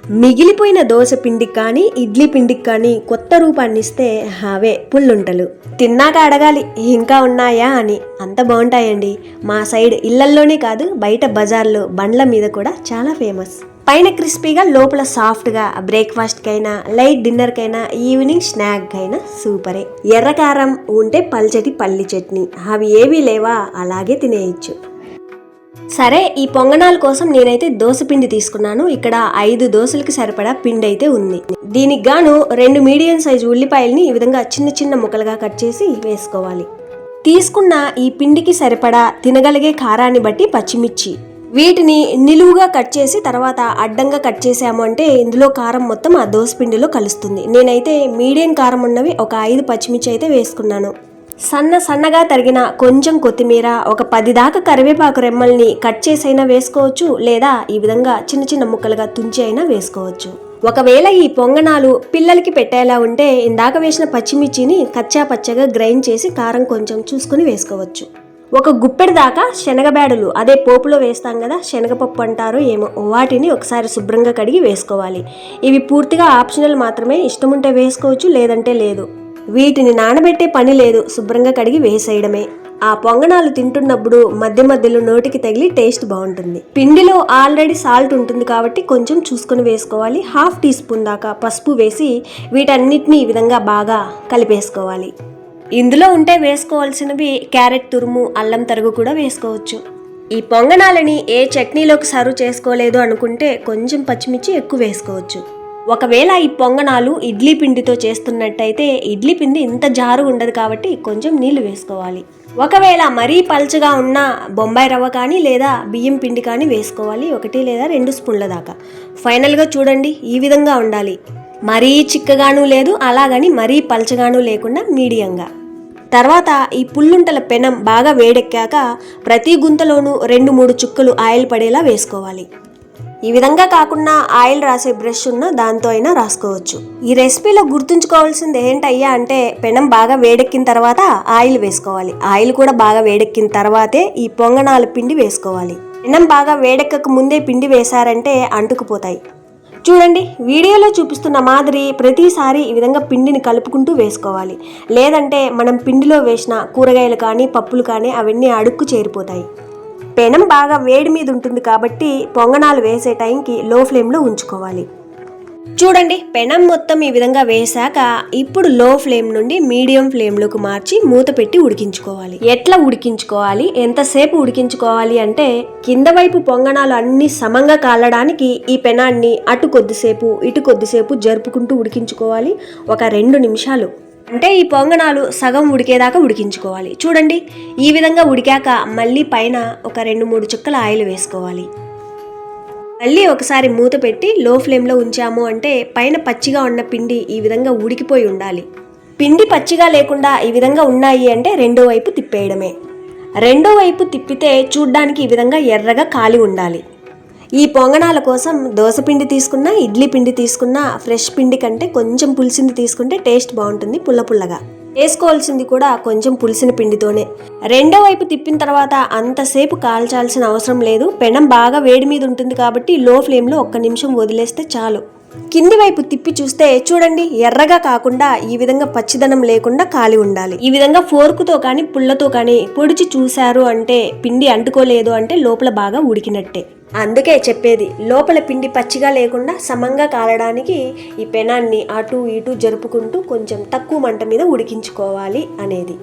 మిగిలిపోయిన దోశ పిండికి కానీ ఇడ్లీ పిండికి కానీ కొత్త రూపాన్ని ఇస్తే అవే పుల్లుంటలు. తిన్నాక అడగాలి ఇంకా ఉన్నాయా అని, అంత బాగుంటాయండి. మా సైడ్ ఇళ్లల్లోనే కాదు బయట బజార్లో బండ్ల మీద కూడా చాలా ఫేమస్. పైన క్రిస్పీగా లోపల సాఫ్ట్గా, బ్రేక్ఫాస్ట్కైనా లైట్ డిన్నర్కైనా ఈవినింగ్ స్నాక్ అయినా సూపరే. ఎర్రకారం ఉంటే పల్చటి పల్లి చట్నీ, అవి ఏవీ లేవా అలాగే తినేయచ్చు. సరే, ఈ పొంగనాల కోసం నేనైతే దోశ పిండి తీసుకున్నాను. ఇక్కడ 5 దోశలకి సరిపడా పిండి అయితే ఉంది. దీనికి గాను 2 మీడియం సైజు ఉల్లిపాయల్ని ఈ విధంగా చిన్న చిన్న ముక్కలుగా కట్ చేసి వేసుకోవాలి. తీసుకున్న ఈ పిండికి సరిపడా తినగలిగే కారాన్ని బట్టి పచ్చిమిర్చి, వీటిని నిలువుగా కట్ చేసి తర్వాత అడ్డంగా కట్ చేసాము అంటే ఇందులో కారం మొత్తం ఆ దోశ పిండిలో కలుస్తుంది. నేనైతే మీడియం కారం ఉన్నవి ఒక 5 పచ్చిమిర్చి అయితే వేసుకున్నాను. సన్నగా తరిగిన కొంచెం కొత్తిమీర, ఒక 10 దాకా కరివేపాకు రెమ్మల్ని కట్ చేసైనా వేసుకోవచ్చు, లేదా ఈ విధంగా చిన్న చిన్న ముక్కలుగా తుంచి అయినా వేసుకోవచ్చు. ఒకవేళ ఈ పొంగనాలు పిల్లలకి పెట్టేలా ఉంటే ఇందాక వేసిన పచ్చిమిర్చిని కచ్చా పచ్చగా గ్రైండ్ చేసి కారం కొంచెం చూసుకుని వేసుకోవచ్చు. ఒక గుప్పెడు దాకా శనగబేడలు, అదే పోపులో వేస్తాం కదా, శనగపప్పు అంటారు ఏమో, వాటిని ఒకసారి శుభ్రంగా కడిగి వేసుకోవాలి. ఇవి పూర్తిగా ఆప్షనల్ మాత్రమే, ఇష్టముంటే వేసుకోవచ్చు లేదంటే లేదు. వీటిని నానబెట్టే పని లేదు, శుభ్రంగా కడిగి వేసేయడమే. ఆ పొంగనాలు తింటున్నప్పుడు మధ్య మధ్యలో నోటికి తగిలి టేస్ట్ బాగుంటుంది. పిండిలో ఆల్రెడీ సాల్ట్ ఉంటుంది కాబట్టి కొంచెం చూసుకొని వేసుకోవాలి. 1/2 టీ స్పూన్ దాకా పసుపు వేసి వీటన్నిటిని ఈ విధంగా బాగా కలిపేసుకోవాలి. ఇందులో ఉంటే వేసుకోవాల్సినవి క్యారెట్ తురుము, అల్లం తరుగు కూడా వేసుకోవచ్చు. ఈ పొంగనాలని ఏ చట్నీలోకి సర్వ్ చేసుకోలేదు అనుకుంటే కొంచెం పచ్చిమిర్చి ఎక్కువ వేసుకోవచ్చు. ఒకవేళ ఈ పొంగనాలు ఇడ్లీ పిండితో చేస్తున్నట్టయితే ఇడ్లీ పిండి ఇంత జారు ఉండదు కాబట్టి కొంచెం నీళ్లు వేసుకోవాలి. ఒకవేళ మరీ పల్చగా ఉన్న బొంబాయి రవ్వ కానీ లేదా బియ్యం పిండి కానీ వేసుకోవాలి, 1 లేదా 2 స్పూన్ల దాకా. ఫైనల్గా చూడండి, ఈ విధంగా ఉండాలి. మరీ చిక్కగాను లేదు, అలాగని మరీ పల్చగాను లేకుండా మీడియంగా. తర్వాత ఈ పుల్లుంటల పెనం బాగా వేడెక్కాక ప్రతి గుంతలోనూ 2-3 చుక్కలు ఆయిల్ పడేలా వేసుకోవాలి. ఈ విధంగా కాకుండా ఆయిల్ రాసే బ్రష్ ఉన్న దాంతో అయినా రాసుకోవచ్చు. ఈ రెసిపీలో గుర్తుంచుకోవాల్సింది ఏంటయ్యా అంటే పెనం బాగా వేడెక్కిన తర్వాత ఆయిల్ వేసుకోవాలి. ఆయిల్ కూడా బాగా వేడెక్కిన తర్వాతే ఈ పొంగనాల పిండి వేసుకోవాలి. పెనం బాగా వేడెక్కక ముందే పిండి వేశారంటే అంటుకుపోతాయి. చూడండి, వీడియోలో చూపిస్తున్న మాదిరి ప్రతిసారి ఈ విధంగా పిండిని కలుపుకుంటూ వేసుకోవాలి. లేదంటే మనం పిండిలో వేసిన కూరగాయలు కానీ పప్పులు కానీ అవన్నీ అడుక్కు చేరిపోతాయి. పెనం బాగా వేడి మీద ఉంటుంది కాబట్టి పొంగనాలు వేసే టైంకి లో ఫ్లేమ్లో ఉంచుకోవాలి. చూడండి, పెనం మొత్తం ఈ విధంగా వేసాక ఇప్పుడు లో ఫ్లేమ్ నుండి మీడియం ఫ్లేమ్లోకి మార్చి మూత పెట్టి ఉడికించుకోవాలి. ఎట్లా ఉడికించుకోవాలి, ఎంతసేపు ఉడికించుకోవాలి అంటే కింద వైపు పొంగనాలు అన్ని సమంగా కాలడానికి ఈ పెనాన్ని అటు కొద్దిసేపు ఇటు కొద్దిసేపు జరుపుకుంటూ ఉడికించుకోవాలి. ఒక 2 నిమిషాలు, అంటే ఈ పొంగనాలు సగం ఉడికేదాకా ఉడికించుకోవాలి. చూడండి, ఈ విధంగా ఉడికాక మళ్ళీ పైన ఒక 2-3 చుక్కల ఆయిల్ వేసుకోవాలి. మళ్ళీ ఒకసారి మూత పెట్టి లో ఫ్లేమ్లో ఉంచాము అంటే పైన పచ్చిగా ఉన్న పిండి ఈ విధంగా ఉడికిపోయి ఉండాలి. పిండి పచ్చిగా లేకుండా ఈ విధంగా ఉన్నాయి అంటే రెండో వైపు తిప్పేయడమే. రెండో వైపు తిప్పితే చూడ్డానికి ఈ విధంగా ఎర్రగా కాలి ఉండాలి. ఈ పొంగనాల కోసం దోశ పిండి తీసుకున్నా ఇడ్లీ పిండి తీసుకున్నా ఫ్రెష్ పిండి కంటే కొంచెం పులిసింది తీసుకుంటే టేస్ట్ బాగుంటుంది. పుల్లగా వేసుకోవాల్సింది కూడా కొంచెం పులిసిన పిండితోనే. రెండో వైపు తిప్పిన తర్వాత అంతసేపు కాల్చాల్సిన అవసరం లేదు. పెనం బాగా వేడి మీద ఉంటుంది కాబట్టి లో ఫ్లేమ్లో 1 నిమిషం వదిలేస్తే చాలు. కింది వైపు తిప్పి చూస్తే చూడండి, ఎర్రగా కాకుండా ఈ విధంగా పచ్చిదనం లేకుండా కాలి ఉండాలి. ఈ విధంగా ఫోర్కుతో కానీ పుల్లతో కానీ పొడిచి చూశారు అంటే పిండి అంటుకోలేదు అంటే లోపల బాగా ఉడికినట్టే. అందుకే చెప్పేది, లోపల పిండి పచ్చిగా లేకుండా సమంగా కాలడానికి ఈ పెనాన్ని అటు ఇటు జరుపుకుంటూ కొంచెం తక్కువ మంట మీద ఉడికించుకోవాలి అనేది.